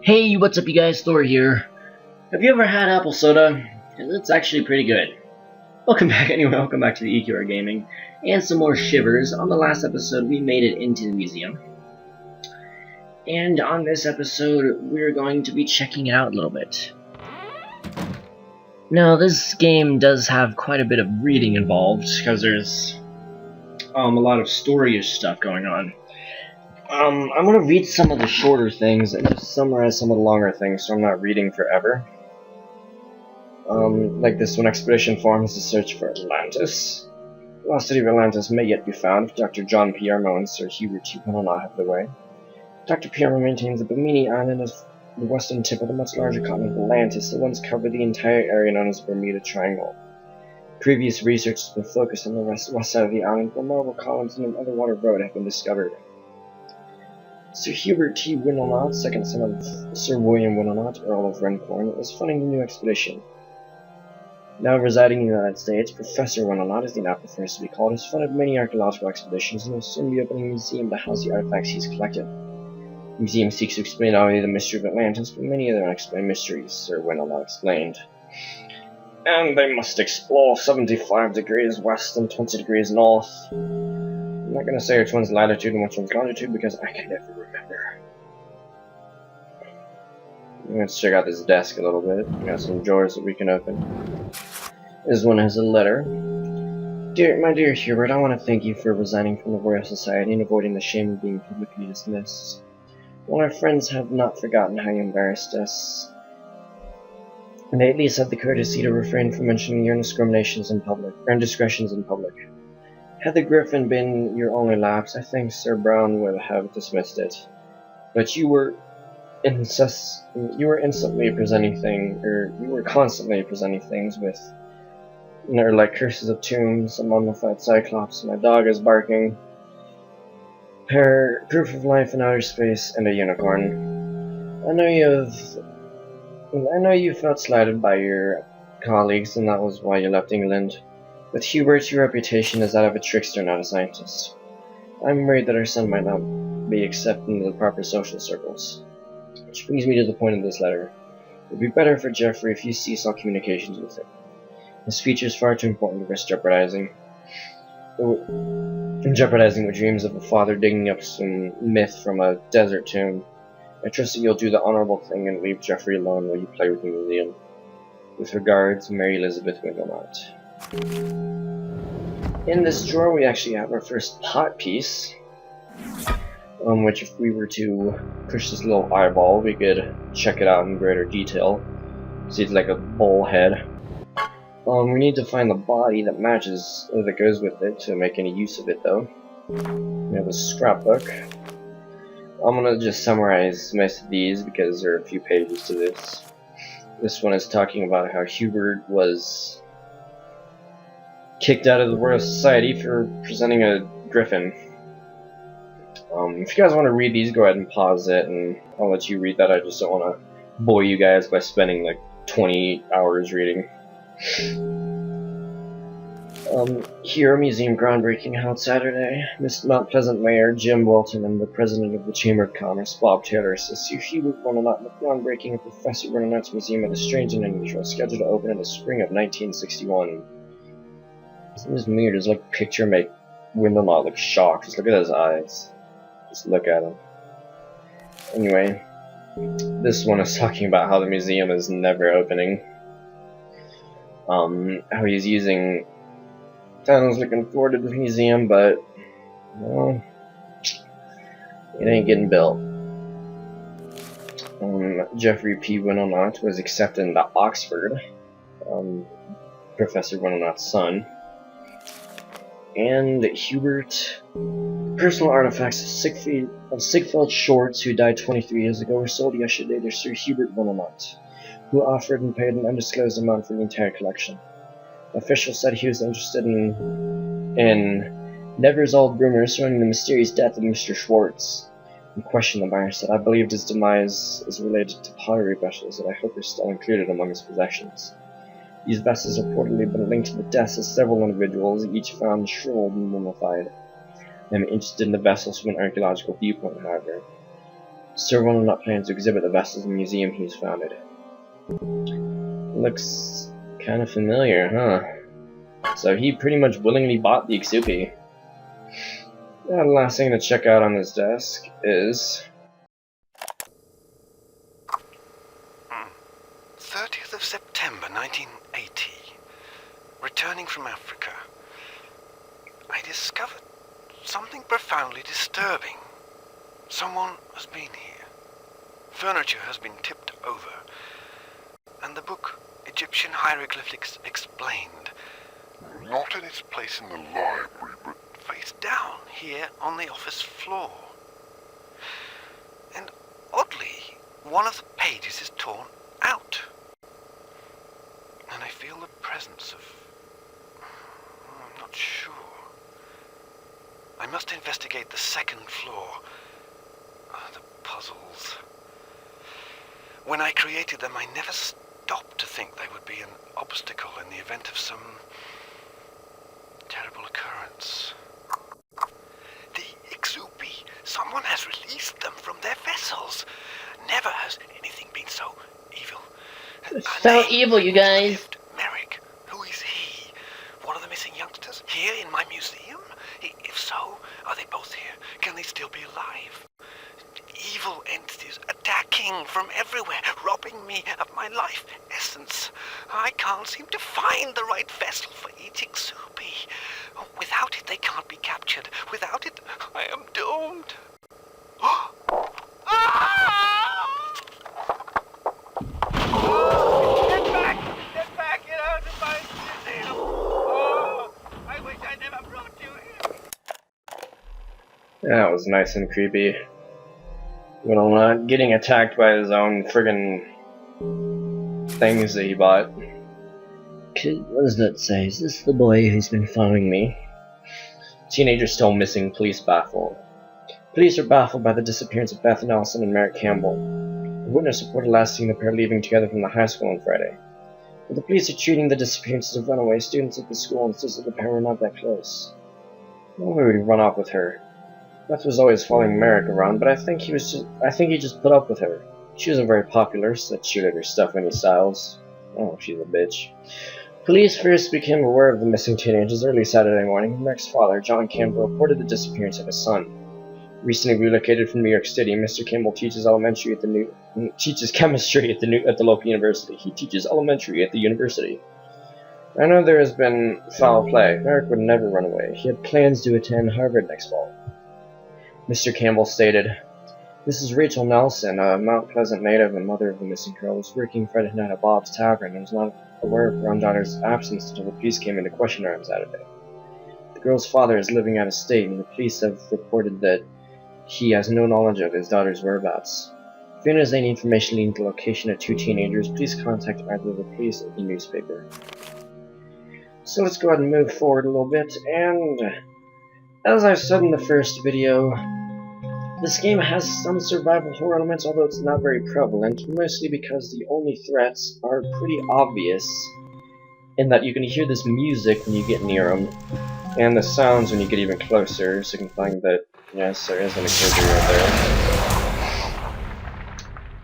Hey, what's up you guys, Thor here. Have you ever had apple soda? It's actually pretty good. Welcome back anyway, welcome back to the EQR Gaming, and some more Shivers. On the last episode, we made it into the museum. And on this episode, we're going to be checking it out a little bit. Now, this game does have quite a bit of reading involved, because there's a lot of storyish stuff going on. I'm going to read some of the shorter things and just summarize some of the longer things so I'm not reading forever. Like this one, expedition forms to search for Atlantis. The lost city of Atlantis may yet be found. Dr. John Piermo and Sir Hubert T. will not have the way. Dr. Piermo maintains that Bimini Island is the western tip of the much larger continent of Atlantis that once covered the entire area known as the Bermuda Triangle. Previous research has been focused on the west side of the island, where marble columns and an underwater road have been discovered. Sir Hubert T. Windelnot, second son of Sir William Windelnot, Earl of Runcorn, is funding the new expedition. Now residing in the United States, Professor Windelnot, as he now prefers to be called, has funded many archaeological expeditions and will soon be opening a museum to house the artifacts he's collected. The museum seeks to explain not only the mystery of Atlantis, but many other unexplained mysteries, Sir Windelnot explained. And they must explore 75 degrees west and 20 degrees north. I'm not going to say which one's latitude and which one's longitude because I can never remember. Let's check out this desk a little bit. We got some drawers that we can open. This one has a letter. My dear Hubert, I want to thank you for resigning from the Royal Society and avoiding the shame of being publicly dismissed. While our friends have not forgotten how you embarrassed us, and they at least have the courtesy to refrain from mentioning your indiscretions in public. Had the Griffin been your only lapse, I think Sir Brown would have dismissed it. But you were constantly presenting things with, like curses of tombs, a mummified cyclops, my dog is barking, proof of life in outer space, and a unicorn. I know you felt slighted by your colleagues, and that was why you left England. With Hubert, your reputation is that of a trickster, not a scientist. I'm worried that our son might not be accepted into the proper social circles. Which brings me to the point of this letter. It would be better for Geoffrey if you cease all communications with him. His future is far too important to risk jeopardizing the dreams of a father digging up some myth from a desert tomb. I trust that you'll do the honorable thing and leave Geoffrey alone while you play with the museum. With regards, Mary Elizabeth Windelnot. In this drawer we actually have our first pot piece, which if we were to push this little eyeball we could check it out in greater detail. See, it's like a bull head. We need to find the body that matches, or that goes with it, to make any use of it though. We have a scrapbook. I'm gonna just summarize most of these because there are a few pages to this. This one is talking about how Hubert was kicked out of the Royal Society for presenting a griffin. If you guys want to read these, go ahead and pause it, and I'll let you read that. I just don't want to bore you guys by spending like 20 hours reading. Here, museum groundbreaking held Saturday. Mount Pleasant Mayor Jim Walton and the President of the Chamber of Commerce, Bob Taylor, says Sir Hubert Windelnot the groundbreaking of Professor Windelnot's museum at a strange and unusual, scheduled to open in the spring of 1961. Isn't this weird? Does like picture make Windelnot look shocked? Just look at his eyes. Just look at him. Anyway, this one is talking about how the museum is never opening. How he's using tunnels looking forward to the museum, but well, it ain't getting built. Geoffrey P. Windelnot was accepted into Oxford, Professor Windelnot's son. And Hubert, personal artifacts of Sigfeld Shorts, who died 23 years ago, were sold yesterday to Sir Hubert Windelnot, who offered and paid an undisclosed amount for the entire collection. The official said he was interested in never-resolved rumors surrounding the mysterious death of Mr. Schwartz. In question, the buyer said, I believed his demise is related to pottery vessels that I hope are still included among his possessions. These vessels have reportedly been linked to the deaths of several individuals, each found shriveled and mummified. I am interested in the vessels from an archaeological viewpoint, however. Serval not planning to exhibit the vessels in the museum he's founded. Looks kind of familiar, huh? So he pretty much willingly bought the Exupi. The last thing to check out on his desk is 30th of September 1980. Returning from Africa, I discovered something profoundly disturbing. Someone has been here. Furniture has been tipped over. And the book, Egyptian Hieroglyphics Explained, not in its place in the library, but face down here on the office floor. And oddly, one of the pages is torn out. And I feel the presence of... I'm not sure. I must investigate the second floor. The puzzles. When I created them, I never stopped to think they would be an obstacle in the event of some terrible occurrence. The Exupi. Someone has released them from their vessels. Never has anything been so evil. So evil, you guys. Merrick, who is he? One of the missing youngsters here in my museum? If so, are they both here? Can they still be alive? Evil entities attacking from everywhere, robbing me of my life essence. I can't seem to find the right vessel for each Exupi. Without it, they can't be captured. Without it, I am doomed. Get back! Get back! Get out of my museum! Oh, I wish I never brought you here. that was nice and creepy. Well, getting attacked by his own friggin' things that he bought. What does that say? Is this the boy who's been following me? Teenager still missing, police baffled. Police are baffled by the disappearance of Beth Nelson and Merrick Campbell. A witness reported last seeing the pair leaving together from the high school on Friday. But the police are treating the disappearances of runaway students at the school and insist that the pair were not that close. No way would he run off with her. Beth was always following Merrick around, but I think he just put up with her. She wasn't very popular, so that shoot at her stuff when he styles. Oh, she's a bitch. Police first became aware of the missing teenagers early Saturday morning when Merrick's father, John Campbell, reported the disappearance of his son. Recently relocated from New York City, Mr. Campbell teaches chemistry at the local university. He teaches elementary at the university. I know there has been foul play. Merrick would never run away. He had plans to attend Harvard next fall. Mr. Campbell stated, Mrs. Rachel Nelson, a Mount Pleasant native and mother of the missing girl, was working Friday night at Bob's Tavern and was not aware of her own daughter's absence until the police came in to question her on Saturday. The girl's father is living out of state, and the police have reported that he has no knowledge of his daughter's whereabouts. If anyone has any information leading to the location of two teenagers, please contact either the police or the newspaper. So let's go ahead and move forward a little bit, and as I said in the first video, this game has some survival horror elements, although it's not very prevalent, mostly because the only threats are pretty obvious, in that you can hear this music when you get near them, and the sounds when you get even closer, so you can find that, yes, there is an activity right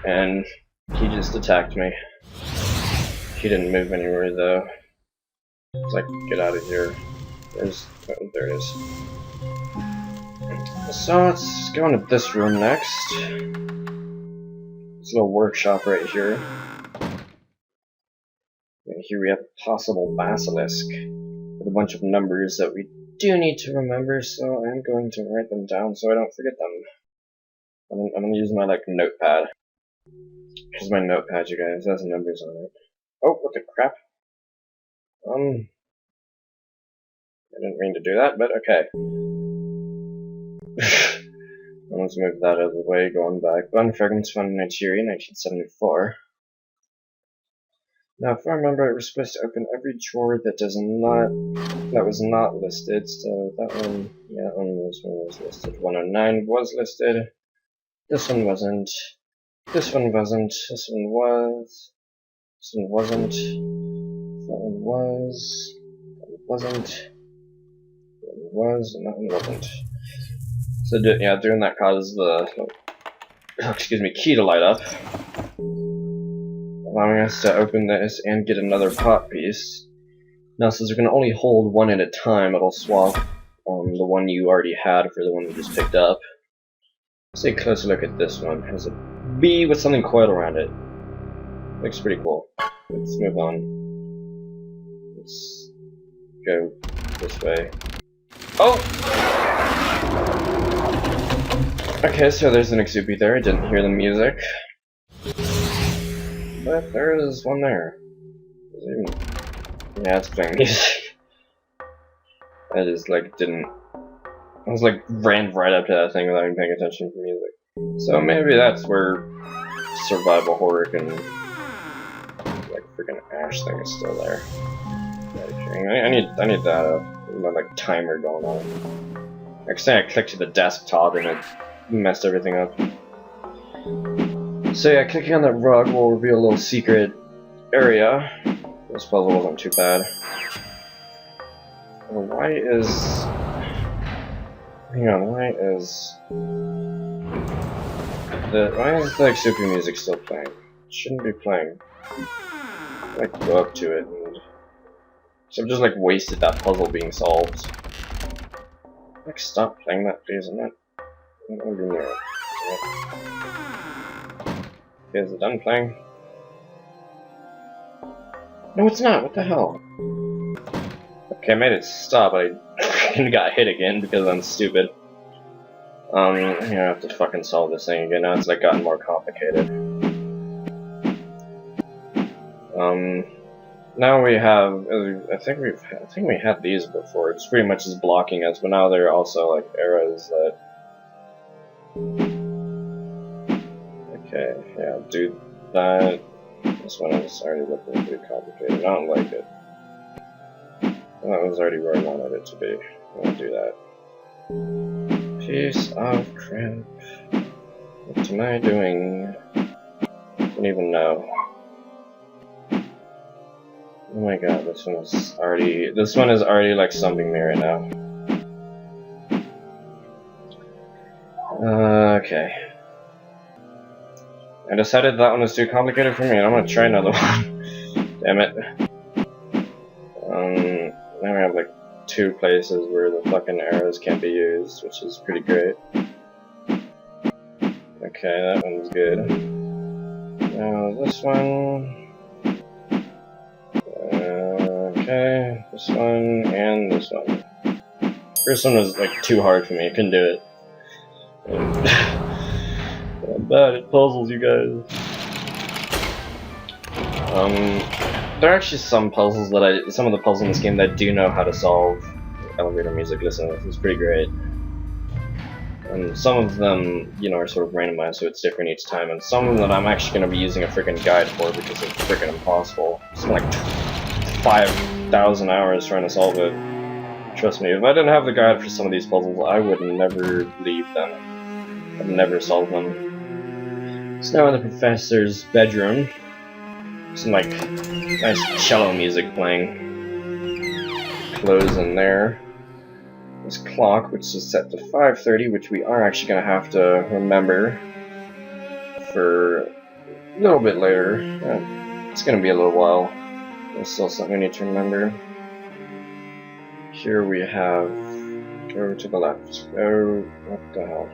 there. And he just attacked me. He didn't move anywhere, though. It's like, get out of here. Oh, there it is. So let's go into this room next. This little workshop right here. And here we have a possible basilisk with a bunch of numbers that we do need to remember, so I'm going to write them down so I don't forget them. I'm gonna use my notepad. Here's my notepad, you guys. It has numbers on it. Oh, what the crap? I didn't mean to do that, but okay. Let's move that out of the way, going back. Gun fragments found in Nigeria, 1974. Now, if I remember, we're supposed to open every drawer that was not listed, so that one, yeah, that one was listed. 109 was listed. This one wasn't. This one wasn't. This one was. This one wasn't. That one was. That one wasn't. That one was, and that one wasn't. So, yeah, doing that causes the excuse me, key to light up, allowing us to open this and get another pot piece. Now, since we're going to only hold one at a time, it'll swap the one you already had for the one we just picked up. Let's take a closer look at this one. It has a bee with something coiled around it. Looks pretty cool. Let's move on. Let's go this way. Oh! Okay, so there's an Exupi there. I didn't hear the music. But there is one there. Yeah, it's playing music. I just like didn't. I was like ran right up to that thing without even paying attention to music. So maybe that's where survival horror can. Like freaking ash thing is still there. I need that my like timer going on. Next thing I clicked to the desktop and it messed everything up. So yeah, clicking on that rug will reveal a little secret area. This puzzle wasn't too bad. Why is... Hang on, why is the Exupi music still playing? It shouldn't be playing. I like go up to it and... So I've just like wasted that puzzle being solved. Like stop playing that, please. I'm not gonna be near it. Okay, is it done playing? No, it's not. What the hell? Okay, I made it stop. I got hit again because I'm stupid. I'm gonna have to fucking solve this thing again. Now it's like gotten more complicated. Now we have. I think we had these before. It's pretty much just blocking us, but now there are also like arrows that. Okay, yeah, do that. This one is already looking pretty complicated. I don't like it. That was already where I wanted it to be. I'm gonna do that. Piece of crap. What am I doing? I don't even know. Oh my god, this one is already like stumping me right now. Okay. I decided that one was too complicated for me, and I'm gonna try another one. Damn it. Now we have like two places where the fucking arrows can't be used, which is pretty great. Okay, that one's good. Now this one. Okay, this one and this one. First one was like too hard for me, I couldn't do it. I'm bad at puzzles, you guys. There are actually some puzzles that some of the puzzles in this game that I do know how to solve. Elevator music, listen, this is pretty great. And some of them, you know, are sort of randomized, so it's different each time. And some of them I'm actually going to be using a freaking guide for because it's freaking impossible. It's like 5,000 hours trying to solve it. Trust me, if I didn't have the guide for some of these puzzles, I would never leave them. I'd never solve them. So now in the professor's bedroom, some like nice cello music playing. Close in there. This clock, which is set to 5:30, which we are actually going to have to remember for a little bit later. It's going to be a little while. There's still something we need to remember. Here we have... Go to the left. Oh, what the hell?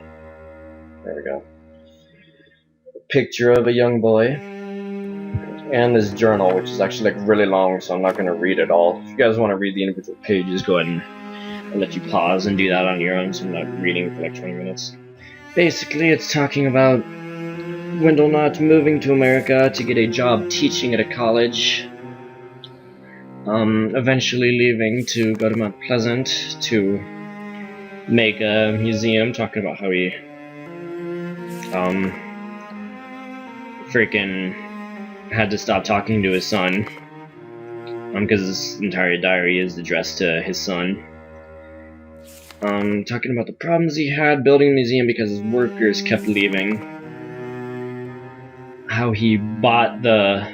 There we go. A picture of a young boy. And this journal, which is actually like really long, so I'm not going to read it all. If you guys want to read the individual pages, go ahead and I'll let you pause and do that on your own, so I'm not reading for like 20 minutes. Basically, it's talking about Wendell not moving to America to get a job teaching at a college. Eventually leaving to go to Mount Pleasant to make a museum, talking about how he freaking had to stop talking to his son, because his entire diary is addressed to his son. Talking about the problems he had building a museum because his workers kept leaving. How he bought the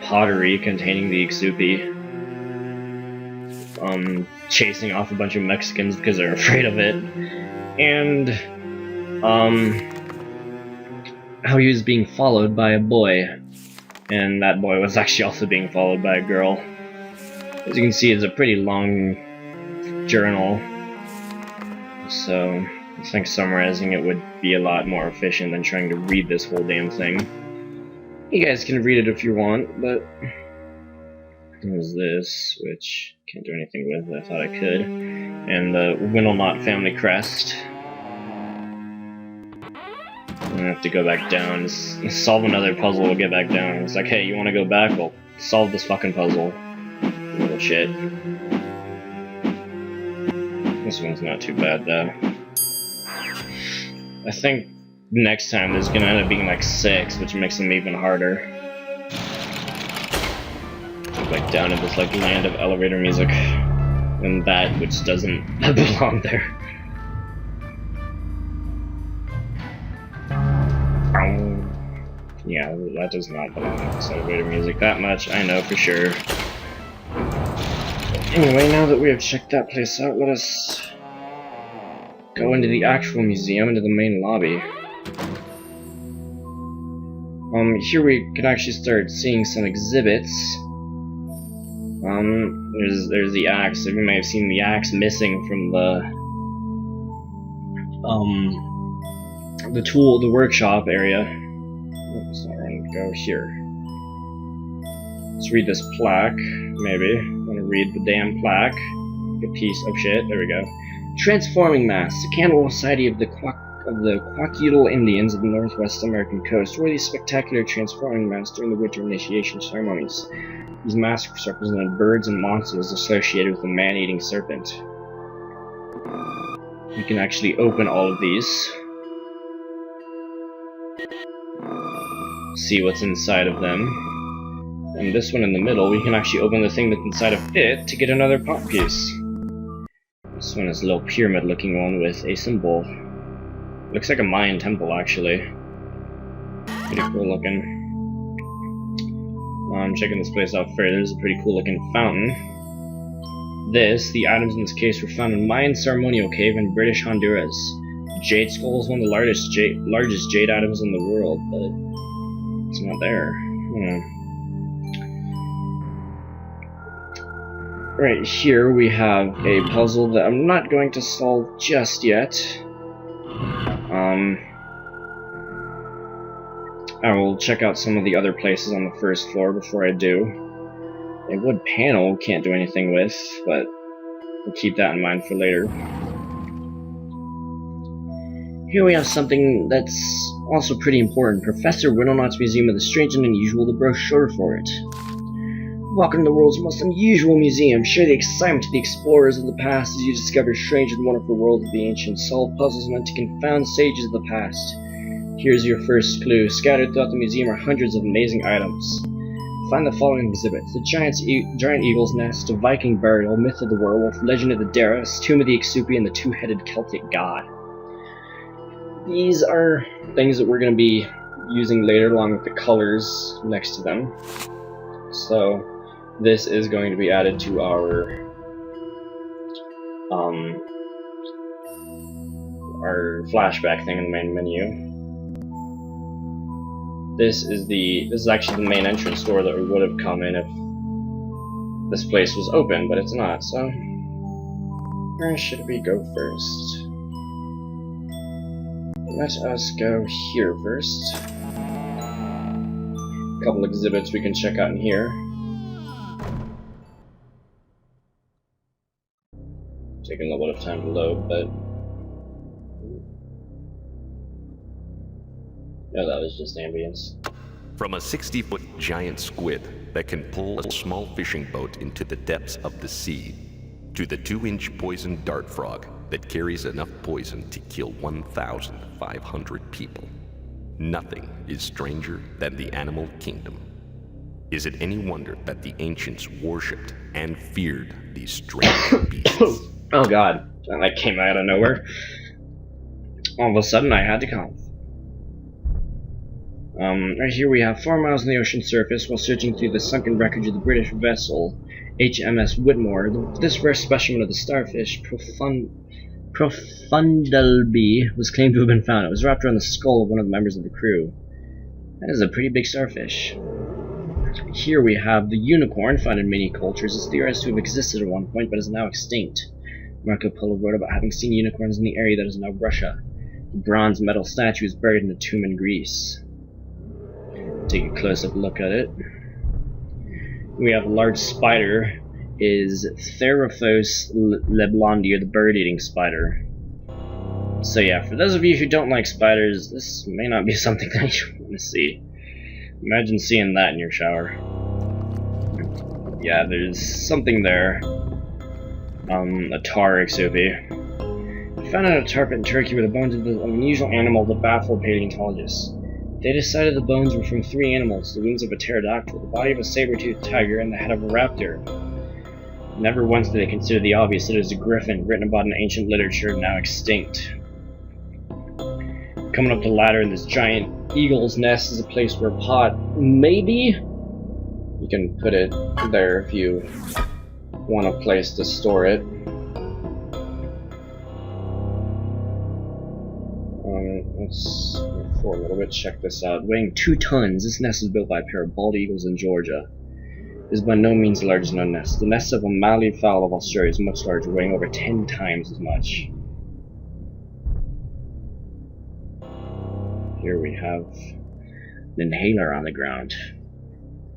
pottery containing the Exupi. Chasing off a bunch of Mexicans because they're afraid of it. And, how he was being followed by a boy, and that boy was actually also being followed by a girl. As you can see, it's a pretty long journal, so I think summarizing it would be a lot more efficient than trying to read this whole damn thing. You guys can read it if you want, but there's this, which can't do anything with. I thought I could, and the Windlenot family crest. I'm gonna have to go back down, solve another puzzle, we'll get back down. It's like, hey, you wanna go back? Well, solve this fucking puzzle. Little shit. This one's not too bad, though. I think next time there's gonna end up being like 6, which makes them even harder. Like down in this like land of elevator music. And that which doesn't belong there. Yeah, that does not belong in this elevator music that much, I know for sure. Anyway, now that we have checked that place out, let us go into the actual museum, into the main lobby. Here we can actually start seeing some exhibits. There's the axe. You may have seen the axe missing from the workshop area. Oops, I'm gonna go here. Let's read this plaque, maybe. I'm gonna read the damn plaque. A piece of shit. There we go. Transforming Mass, the cannibal society of the Kwakiutl Indians of the Northwest American coast, wore these spectacular transforming masks during the winter initiation ceremonies. These masks represented birds and monsters associated with a man-eating serpent. You can actually open all of these. See what's inside of them. And this one in the middle, we can actually open the thing that's inside of it to get another pot piece. This one is a little pyramid-looking one with a symbol. Looks like a Mayan temple, actually. Pretty cool looking. I'm checking this place out further. There's a pretty cool looking fountain. The items in this case were found in Mayan ceremonial cave in British Honduras. The jade skull is one of the largest jade items in the world, but it's not there. Right here we have a puzzle that I'm not going to solve just yet. I will check out some of the other places on the first floor before I do. A wood panel can't do anything with, but we'll keep that in mind for later. Here we have something that's also pretty important. Professor Windlenot's Museum of the Strange and Unusual, the brochure for it. Welcome to the world's most unusual museum. Share the excitement to the explorers of the past as you discover strange and wonderful worlds of the ancients. Solve puzzles meant to confound sages of the past. Here's your first clue. Scattered throughout the museum are hundreds of amazing items. Find the following exhibits. The giant eagle's nest, a Viking burial, myth of the werewolf, legend of the Darras, tomb of the Ixupi, and the two-headed Celtic god. These are things that we're going to be using later along with the colors next to them. So this is going to be added to our flashback thing in the main menu. This is actually the main entrance door that we would have come in if this place was open, but it's not, so where should we go first? Let us go here first. A couple exhibits we can check out in here. Taking a little bit of time to load, but no, that was just ambience. From a 60-foot giant squid that can pull a small fishing boat into the depths of the sea, to the 2-inch poison dart frog that carries enough poison to kill 1,500 people. Nothing is stranger than the animal kingdom. Is it any wonder that the ancients worshipped and feared these strange beasts? Oh god, that came out of nowhere. All of a sudden I had to cough. Right here we have 4 miles on the ocean surface while searching through the sunken wreckage of the British vessel HMS Whitmore. This rare specimen of the starfish, Profundalby, was claimed to have been found. It was wrapped around the skull of one of the members of the crew. That is a pretty big starfish. Here we have the unicorn, found in many cultures, is theorized to have existed at one point, but is now extinct. Marco Polo wrote about having seen unicorns in the area that is now Russia. The bronze metal statue is buried in a tomb in Greece. Take a close-up look at it. We have a large spider, is Therophos leblondia, the bird-eating spider. So yeah, for those of you who don't like spiders, this may not be something that you want to see. Imagine seeing that in your shower. Yeah, there's something there. A tar exopi. Found in a tar pit in Turkey were the bones of an unusual animal that baffled paleontologists. They decided the bones were from 3 animals: the wings of a pterodactyl, the body of a saber-toothed tiger, and the head of a raptor. Never once did they consider the obvious that it was a griffin, written about in ancient literature, now extinct. Coming up the ladder in this giant eagle's nest is a place where a pot, maybe? You can put it there if you want a place to store it. Let's move forward a little bit, check this out. Weighing 2 tons, this nest was built by a pair of bald eagles in Georgia. It is by no means the largest known nest. The nest of a mallee fowl of Australia is much larger, weighing over 10 times as much. Here we have an inhaler on the ground.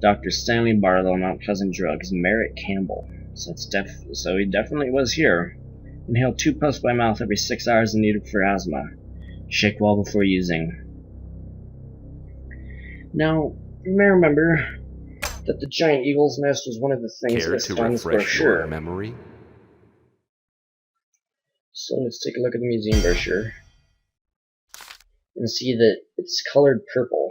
Dr. Stanley Barlow, Mount Pleasant Drugs, Merritt Campbell. So he definitely was here. Inhale 2 puffs by mouth every 6 hours and needed for asthma. Shake well before using. Now, you may remember that the giant eagle's nest was one of the things listed on this brochure. Memory? So let's take a look at the museum brochure and see that it's colored purple.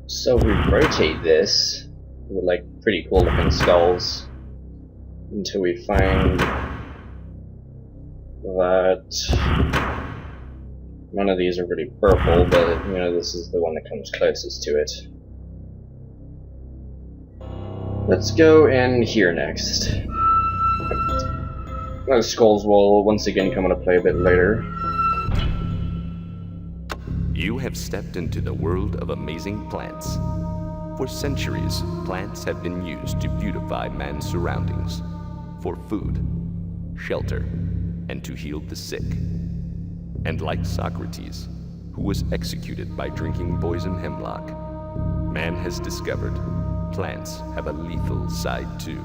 So if we rotate this with like pretty cool looking skulls until we find that none of these are really purple, but you know, this is the one that comes closest to it. Let's go in here next. Those skulls will once again come into play a bit later. You have stepped into the world of amazing plants. For centuries, plants have been used to beautify man's surroundings, for food, shelter, and to heal the sick. And like Socrates, who was executed by drinking poison hemlock, man has discovered plants have a lethal side too.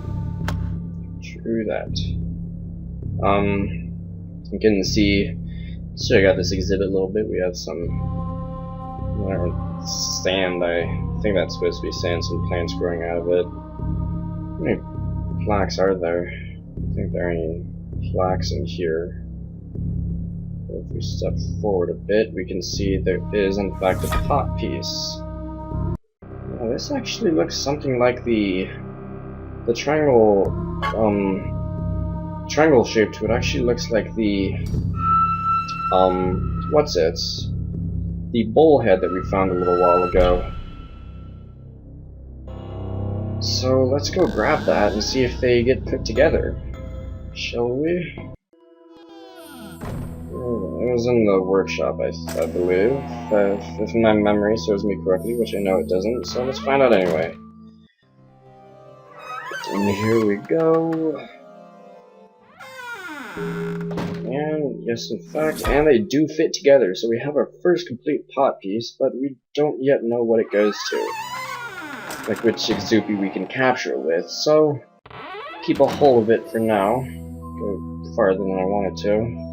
True that. You can see, let's check out this exhibit a little bit. We have some sand, I think that's supposed to be sand, some plants growing out of it. How many plaques are there? I think there are any plaques in here. If we step forward a bit, we can see there is in fact a pot piece. Now, this actually looks something like the triangle, triangle shape to it actually looks like the, what's it? The bullhead that we found a little while ago. So let's go grab that and see if they get put together. Shall we? It was in the workshop, I believe, if my memory serves me correctly, which I know it doesn't, so let's find out anyway. And here we go. And yes, in fact, and they do fit together, so we have our first complete pot piece, but we don't yet know what it goes to. Like which exoopy we can capture it with, so keep a hold of it for now. Go farther than I wanted to.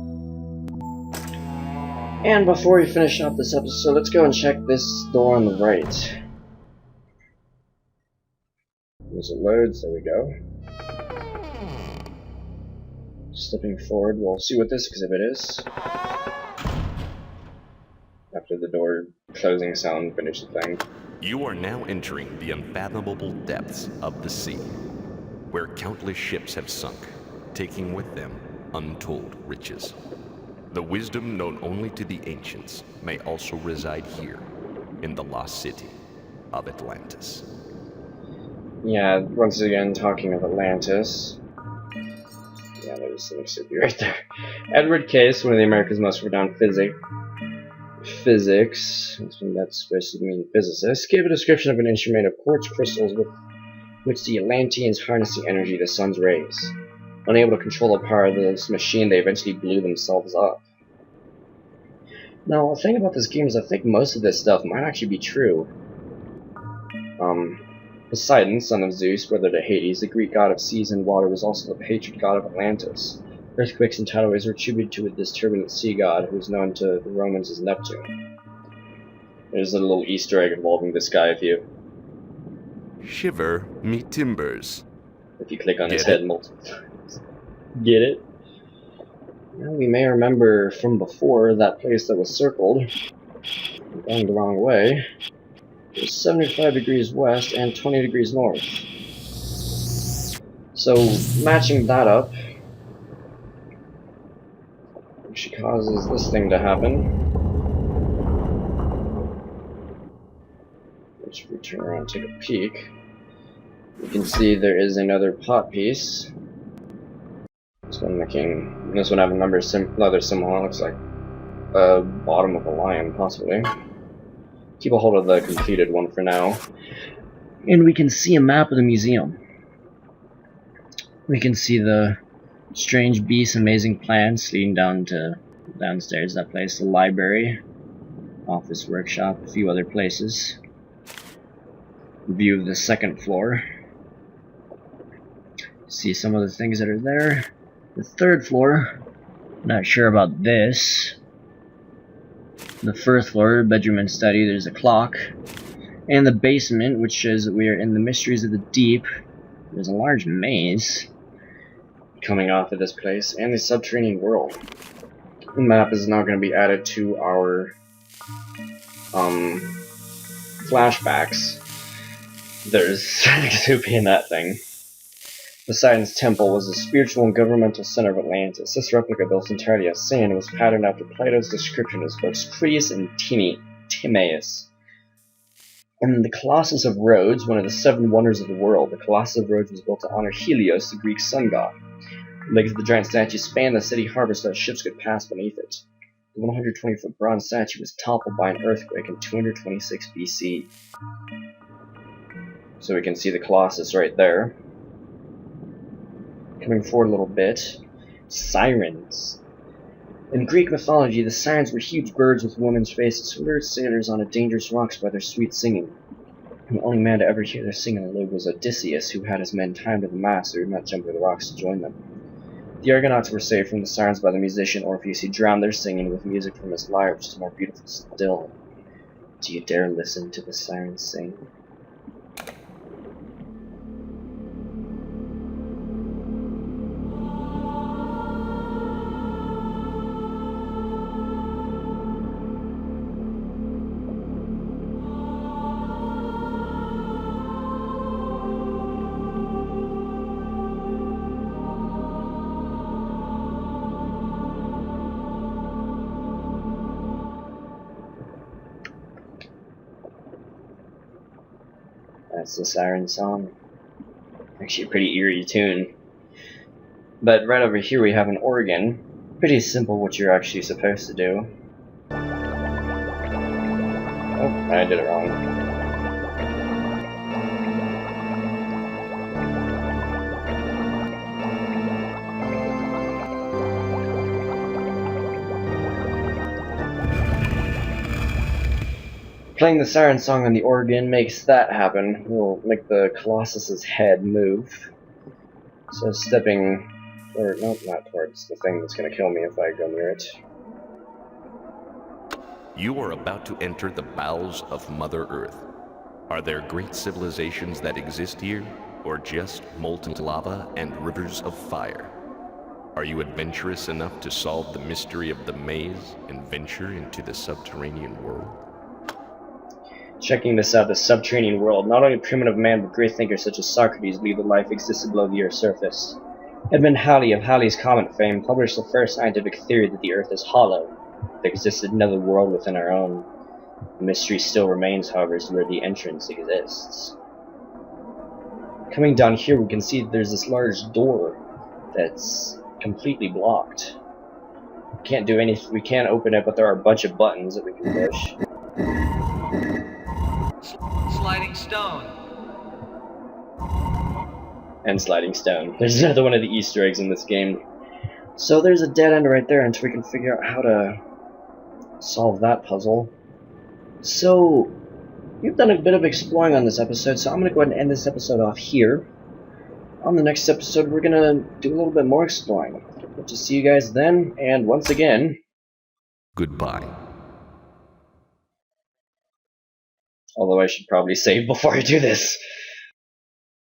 And before we finish up this episode, let's go and check this door on the right. As it loads, there we go. Stepping forward, we'll see what this exhibit is. After the door closing sound finishes the thing. You are now entering the unfathomable depths of the sea, where countless ships have sunk, taking with them untold riches. The wisdom known only to the ancients may also reside here, in the lost city of Atlantis. Yeah, once again, talking of Atlantis. Yeah, there's something stupid right there. Edward Case, one of the America's most renowned physics, that's supposed to mean physicist, gave a description of an instrument of quartz crystals with which the Atlanteans harnessed the energy of the sun's rays. Unable to control the power of this machine, they eventually blew themselves up. Now, the thing about this game is I think most of this stuff might actually be true. Poseidon, son of Zeus, brother to Hades, the Greek god of seas and water, was also the patron god of Atlantis. Earthquakes and tidal waves were attributed to this turbulent sea god, who was known to the Romans as Neptune. There's a little Easter egg involving this guy if you me timbers. click on his head multiple times. Get it? Well, we may remember from before that place that was circled, going the wrong way. It was 75 degrees west and 20 degrees north. So, matching that up actually causes this thing to happen. Which, if we turn around and take a peek, you can see there is another pot piece. This one have a number leather symbol. It looks like the bottom of a lion, possibly. Keep a hold of the completed one for now. And we can see a map of the museum. We can see the strange beasts, amazing plants leading down to downstairs, that place, the library, office, workshop, a few other places. View of the second floor. See some of the things that are there. The third floor, not sure about this. The first floor, bedroom and study, there's a clock. And the basement, which shows that we are in the mysteries of the deep. There's a large maze coming off of this place, and the subterranean world. The map is now going to be added to our flashbacks. There's Soupy in that thing. Poseidon's temple was the spiritual and governmental center of Atlantis. This replica, built entirely of sand, was patterned after Plato's description of his books Critias and Timaeus. And the Colossus of Rhodes, one of the 7 wonders of the world, the Colossus of Rhodes was built to honor Helios, the Greek sun god. The legs of the giant statue spanned the city harbor so that ships could pass beneath it. The 120-foot bronze statue was toppled by an earthquake in 226 BC. So we can see the Colossus right there. Coming forward a little bit, sirens. In Greek mythology, the sirens were huge birds with women's faces who lured sailors on a dangerous rocks by their sweet singing. The only man to ever hear their singing and live was Odysseus, who had his men timed to the mast so he would not jump over the rocks to join them. The Argonauts were saved from the sirens by the musician Orpheus, who drowned their singing with music from his lyre, which is more beautiful still. Do you dare listen to the sirens sing? That's the siren song. Actually a pretty eerie tune. But right over here we have an organ. Pretty simple what you're actually supposed to do. Oh, I did it wrong. Playing the siren song on the organ makes that happen. We'll make the Colossus's head move. So stepping toward, nope, not towards the thing that's gonna kill me if I go near it. You are about to enter the bowels of Mother Earth. Are there great civilizations that exist here, or just molten lava and rivers of fire? Are you adventurous enough to solve the mystery of the maze and venture into the subterranean world? Checking this out, the subterranean world. Not only primitive man, but great thinkers such as Socrates believed that life existed below the Earth's surface. Edmund Halley of Halley's Comet fame published the first scientific theory that the Earth is hollow. There existed another world within our own. The mystery still remains, however, as to where the entrance exists. Coming down here, we can see that there's this large door that's completely blocked. Can't do any. We can't open it, but there are a bunch of buttons that we can push. Sliding stone. And sliding stone. There's another one of the Easter eggs in this game. So there's a dead end right there until we can figure out how to solve that puzzle. So we've done a bit of exploring on this episode, so I'm going to go ahead and end this episode off here. On the next episode, we're going to do a little bit more exploring. Hope to see you guys then, and once again, Goodbye. although I should probably save before I do this.